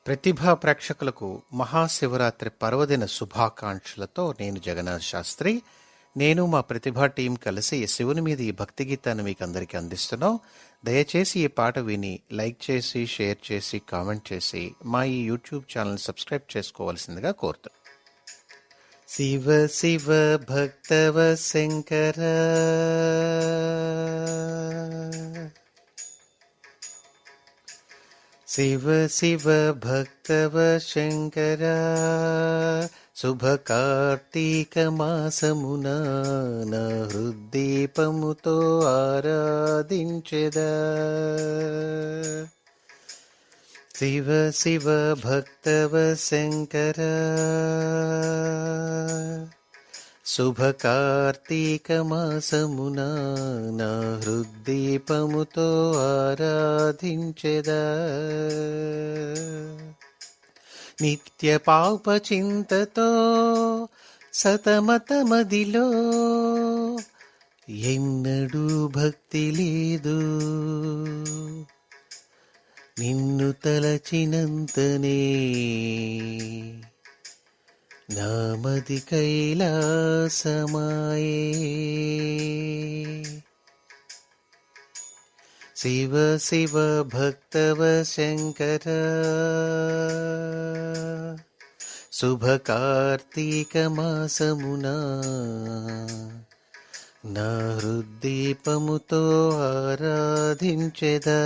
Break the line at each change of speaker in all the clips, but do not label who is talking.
ప్రతిభా ప్రేక్షకులకు మహాశివరాత్రి పర్వదిన శుభాకాంక్షలతో నేను జగన్నాథ్ శాస్త్రి. నేను మా ప్రతిభా టీం కలిసి శివుని మీద ఈ భక్తి గీతాన్ని మీకు అందరికీ అందిస్తున్నాం. దయచేసి ఈ పాట విని లైక్ చేసి, షేర్ చేసి, కామెంట్ చేసి మా ఈ యూట్యూబ్ ఛానల్ సబ్స్క్రైబ్ చేసుకోవాల్సిందిగా కోరుతున్నాను. శివ శివ భక్తవ శంకర, శివ శివ భక్తవ శంకర, శుభ కార్తీక మాసమున నా హృద్దీపముతో ఆరాధించెదా. శివ శివ భక్తవ శంకర, శుభ కార్తీక మాసమున నా హృద్దీపముతో ఆరాధించెదా. నిత్య పాప చింతతో సతమతమదిలో ఎన్నడూ భక్తి లేదు. నిన్ను తలచినంతనే నామది కైలాసమాయే. శివ శివ భక్తవ శంకర, శుభ కార్తీక మాసమున నా హృద్దీపముతో ఆరాధించెదా.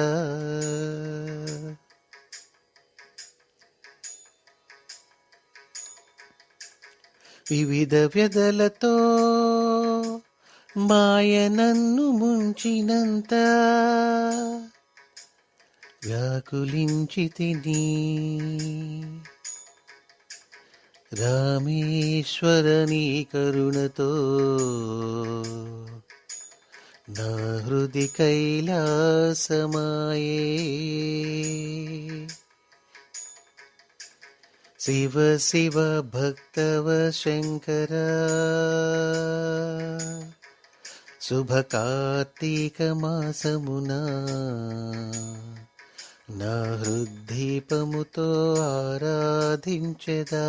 వివిధ వ్యధలతో మాయ నన్ను ముంచినంత వ్యాకులించి తిని రామేశ్వర నీ కరుణతో నా హృది కైలాసమాయే. శివ శివ భక్తవ శంకర, శుభ కార్తీక మాసమున నా హృద్దీపముతో ఆరాధించెదా.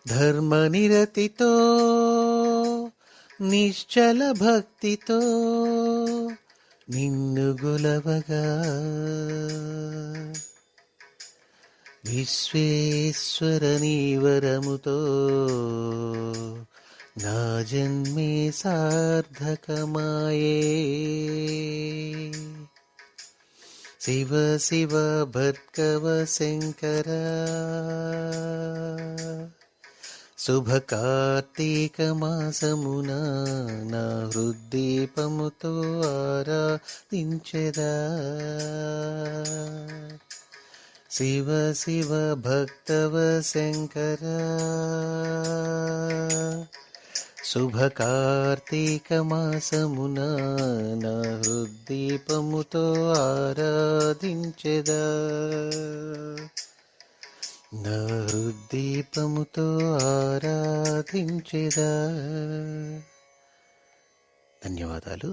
ధర్మనిరతితో నిశ్చల భక్తితో నిన్ను గొలవగా విశ్వేశ్వర నీ వరముతో నా జన్మే సార్థకమాయే. శివ శివ భర్గవ శంకర, శుభ కార్తీక మాసమున నా హృద్దీపముతో ఆరాధించెదా. శివ శివ భక్తవ శంకర, శుభ కార్తీక మాసమున నా హృద్దీపముతో ఆరాధించెదా. నా హృద్దీపముతో ఆరాధించెదా. ధన్యవాదాలు.